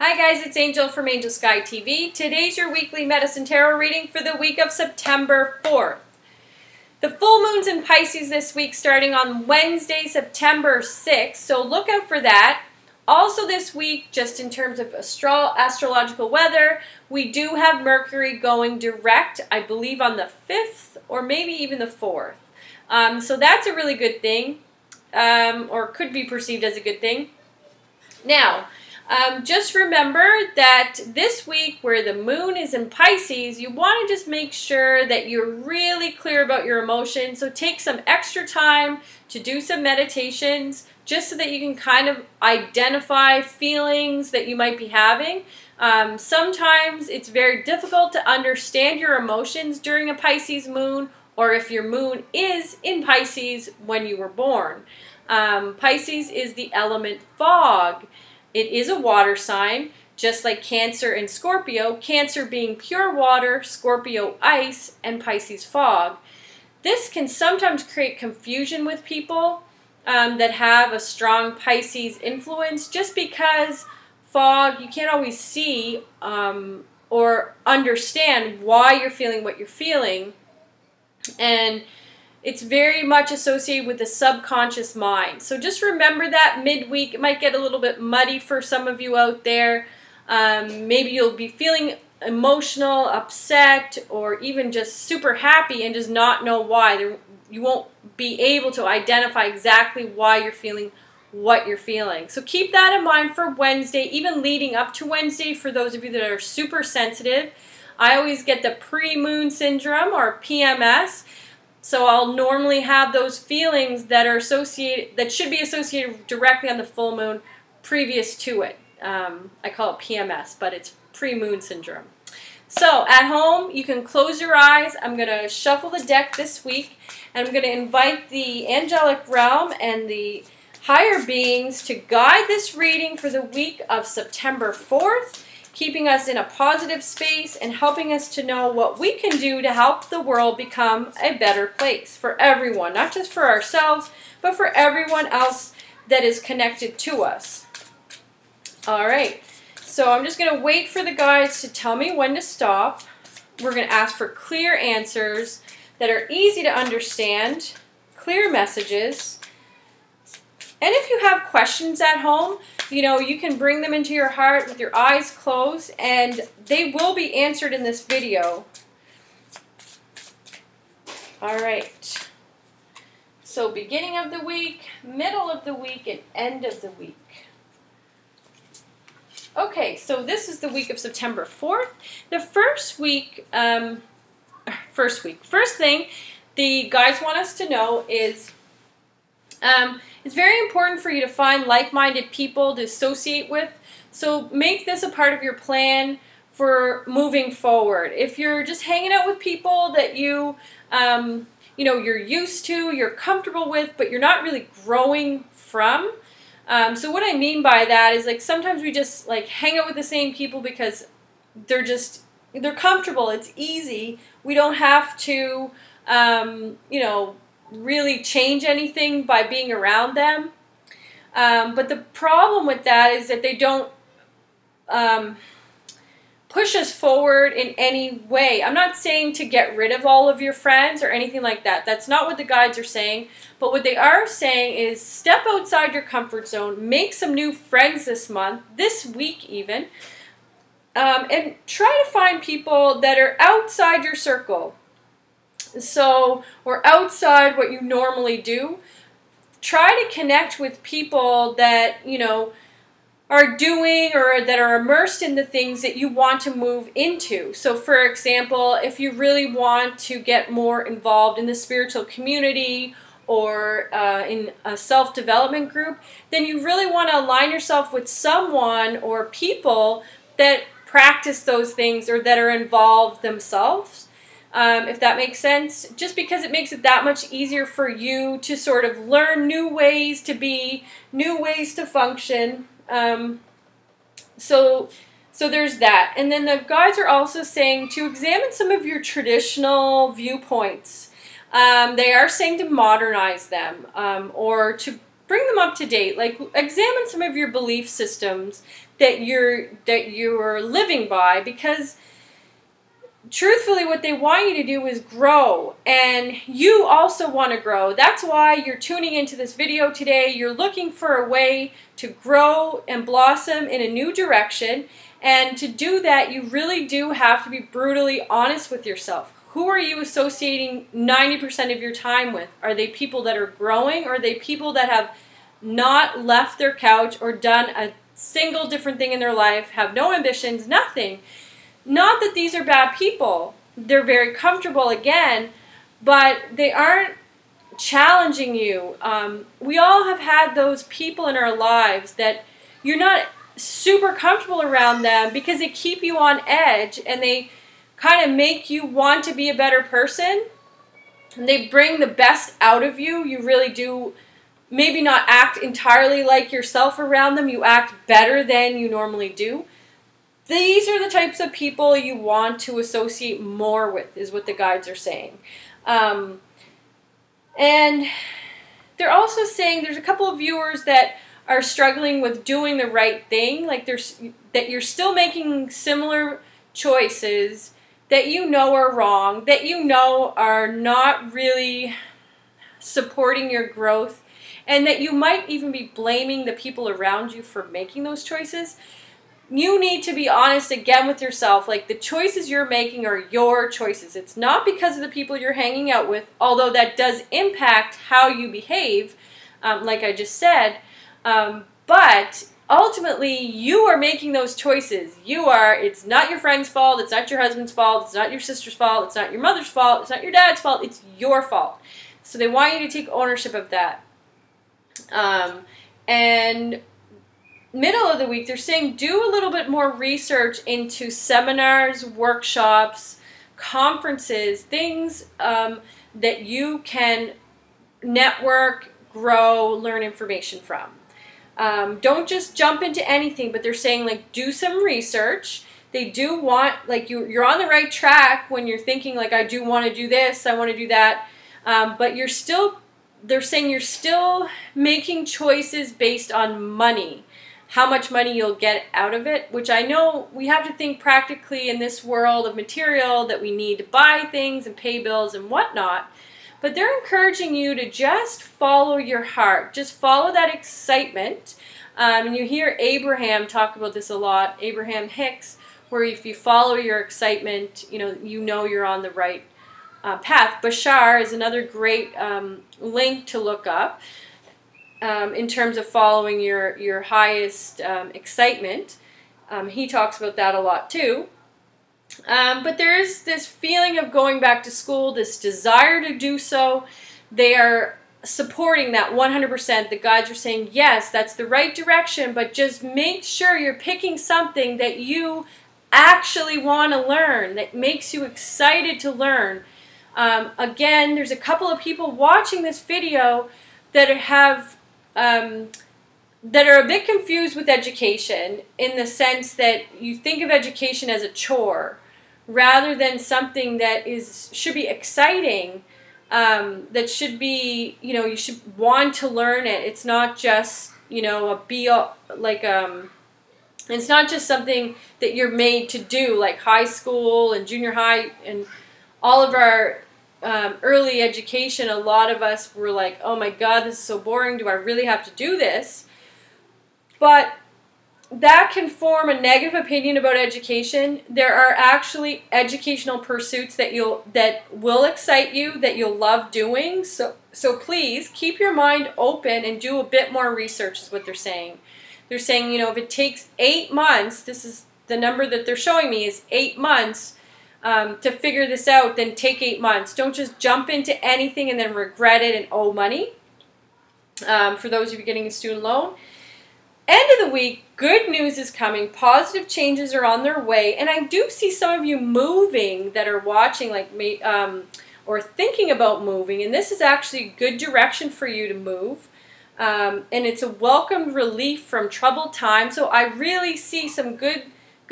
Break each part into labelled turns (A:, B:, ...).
A: Hi guys, it's Angel from AngelSkyeTV. Today's your weekly medicine tarot reading for the week of September 4th. The full moon's in Pisces this week starting on Wednesday, September 6th, so look out for that. Also this week, just in terms of astrological weather, we do have Mercury going direct, I believe on the 5th or maybe even the 4th. So that's a really good thing, or could be perceived as a good thing. Now, just remember that this week where the moon is in Pisces, you want to just make sure that you're really clear about your emotions. So take some extra time to do some meditations just so that you can kind of identify feelings that you might be having. Sometimes it's very difficult to understand your emotions during a Pisces moon, or if your moon is in Pisces when you were born. Pisces is the element fog. It is a water sign, just like Cancer and Scorpio, Cancer being pure water, Scorpio ice, and Pisces fog. This can sometimes create confusion with people that have a strong Pisces influence, just because fog, you can't always see or understand why you're feeling what you're feeling. And it's very much associated with the subconscious mind. So just remember that midweek. It might get a little bit muddy for some of you out there. Maybe you'll be feeling emotional, upset, or even just super happy and just not know why. You won't be able to identify exactly why you're feeling what you're feeling. So keep that in mind for Wednesday, even leading up to Wednesday for those of you that are super sensitive. I always get the pre-moon syndrome or PMS. So I'll normally have those feelings that are associated, that should be associated directly on the full moon previous to it. I call it PMS, but it's pre-moon syndrome. So at home, you can close your eyes. I'm going to shuffle the deck this week, and I'm going to invite the angelic realm and the higher beings to guide this reading for the week of September 4th. Keeping us in a positive space and helping us to know what we can do to help the world become a better place for everyone, not just for ourselves, but for everyone else that is connected to us. All right, so I'm just going to wait for the guides to tell me when to stop. We're going to ask for clear answers that are easy to understand, clear messages. And if you have questions at home, you know, you can bring them into your heart with your eyes closed, and they will be answered in this video. All right. So beginning of the week, middle of the week, and end of the week. Okay, so this is the week of September 4th. The first thing the guides want us to know is it's very important for you to find like-minded people to associate with. So make this a part of your plan for moving forward. If you're just hanging out with people that you know, you're used to, you're comfortable with, but you're not really growing from. So what I mean by that is, like, sometimes we just like hang out with the same people because they're comfortable. It's easy. We don't have to, you know, really change anything by being around them. But the problem with that is that they don't push us forward in any way. I'm not saying to get rid of all of your friends or anything like that. That's not what the guides are saying. But what they are saying is step outside your comfort zone, make some new friends this month, this week even, and try to find people that are outside your circle. So, or outside what you normally do. Try to connect with people that, you know, are doing or that are immersed in the things that you want to move into. So, for example, if you really want to get more involved in the spiritual community or in a self-development group, then you really want to align yourself with someone or people that practice those things or that are involved themselves. If that makes sense, just because it makes it that much easier for you to sort of learn new ways to be, new ways to function. So there's that. And then the guides are also saying to examine some of your traditional viewpoints. They are saying to modernize them, or to bring them up to date. Like, examine some of your belief systems that you're living by, because truthfully what they want you to do is grow, and you also want to grow. That's why you're tuning into this video today. You're looking for a way to grow and blossom in a new direction, and to do that you really do have to be brutally honest with yourself. Who are you associating 90% of your time with? Are they people that are growing, or are they people that have not left their couch or done a single different thing in their life, have no ambitions, nothing? Not that these are bad people. They're very comfortable again, but they aren't challenging you. We all have had those people in our lives that you're not super comfortable around them because they keep you on edge, and they kind of make you want to be a better person, and they bring the best out of you. You really do maybe not act entirely like yourself around them. You act better than you normally do. These are the types of people you want to associate more with, is what the guides are saying. And they're also saying there's a couple of viewers that are struggling with doing the right thing, like that you're still making similar choices that you know are wrong, that you know are not really supporting your growth, and that you might even be blaming the people around you for making those choices. You need to be honest again with yourself. Like, the choices you're making are your choices. It's not because of the people you're hanging out with, although that does impact how you behave, like I just said. But ultimately, you are making those choices. It's not your friend's fault, it's not your husband's fault, it's not your sister's fault, it's not your mother's fault, it's not your dad's fault, it's your fault. So they want you to take ownership of that. And middle of the week, they're saying do a little bit more research into seminars, workshops, conferences, things that you can network, grow, learn information from. Don't just jump into anything, but they're saying, like, do some research. They do want, like, you're on the right track when you're thinking, like, I do want to do this, I want to do that, but they're saying you're still making choices based on money, how much money you'll get out of it, which I know we have to think practically in this world of material, that we need to buy things and pay bills and whatnot. But they're encouraging you to just follow your heart. Just follow that excitement. And you hear Abraham talk about this a lot, Abraham Hicks, where if you follow your excitement, you know you're on the right path. Bashar is another great link to look up in terms of following your highest excitement. He talks about that a lot too. But there is this feeling of going back to school, this desire to do so. They are supporting that 100%. The guides are saying, yes, that's the right direction, but just make sure you're picking something that you actually want to learn, that makes you excited to learn. Again, there's a couple of people watching this video that are a bit confused with education, in the sense that you think of education as a chore rather than something that should be exciting, that should be, you should want to learn it. It's not just, it's not just something that you're made to do, like high school and junior high and all of our early education. A lot of us were like, oh my God, this is so boring. Do I really have to do this? But that can form a negative opinion about education. There are actually educational pursuits that will excite you, that you'll love doing. So please keep your mind open and do a bit more research, is what they're saying. They're saying, if it takes 8 months, this is the number that they're showing me, is 8 months to figure this out, then take 8 months. Don't just jump into anything and then regret it and owe money. For those of you getting a student loan. End of the week, good news is coming. Positive changes are on their way. And I do see some of you moving that are watching, like me, or thinking about moving. And this is actually a good direction for you to move. And it's a welcome relief from troubled times. So I really see some good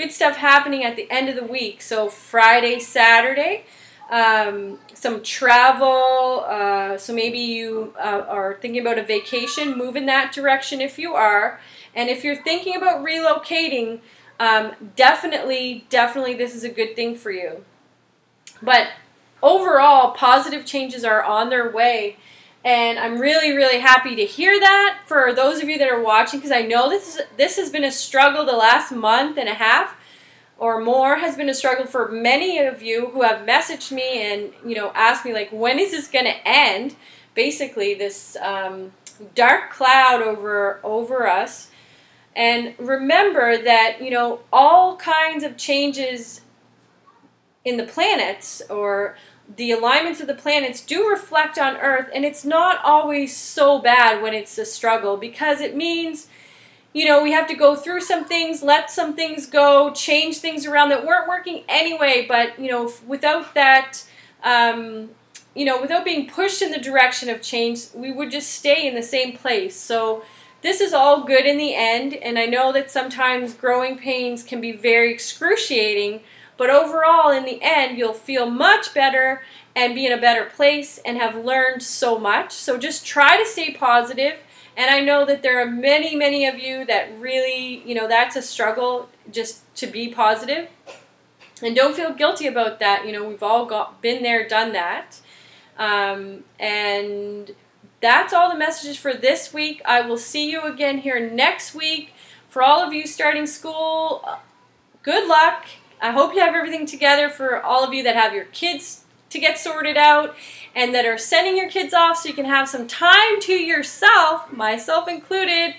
A: stuff happening at the end of the week. So Friday, Saturday, some travel, so maybe you are thinking about a vacation, move in that direction if you are. And if you're thinking about relocating, definitely this is a good thing for you. But overall, positive changes are on their way. And I'm really happy to hear that for those of you that are watching, because I know this has been a struggle the last month and a half or more, has been a struggle for many of you who have messaged me and, you know, asked me, like, when is this going to end? Basically, this dark cloud over us. And remember that, you know, all kinds of changes in the planets, or the alignments of the planets, do reflect on Earth, and it's not always so bad when it's a struggle, because it means, you know, we have to go through some things, let some things go, change things around that weren't working anyway, but, you know, without that, you know, without being pushed in the direction of change, we would just stay in the same place. So this is all good in the end, and I know that sometimes growing pains can be very excruciating, but overall, in the end, you'll feel much better and be in a better place and have learned so much. So just try to stay positive. And I know that there are many of you that really, you know, that's a struggle, just to be positive. And don't feel guilty about that. You know, we've all been there, done that. And that's all the messages for this week. I will see you again here next week. For all of you starting school, good luck. I hope you have everything together. For all of you that have your kids to get sorted out and that are sending your kids off so you can have some time to yourself, myself included,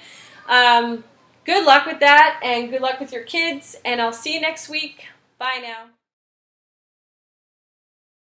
A: good luck with that, and good luck with your kids, and I'll see you next week. Bye now.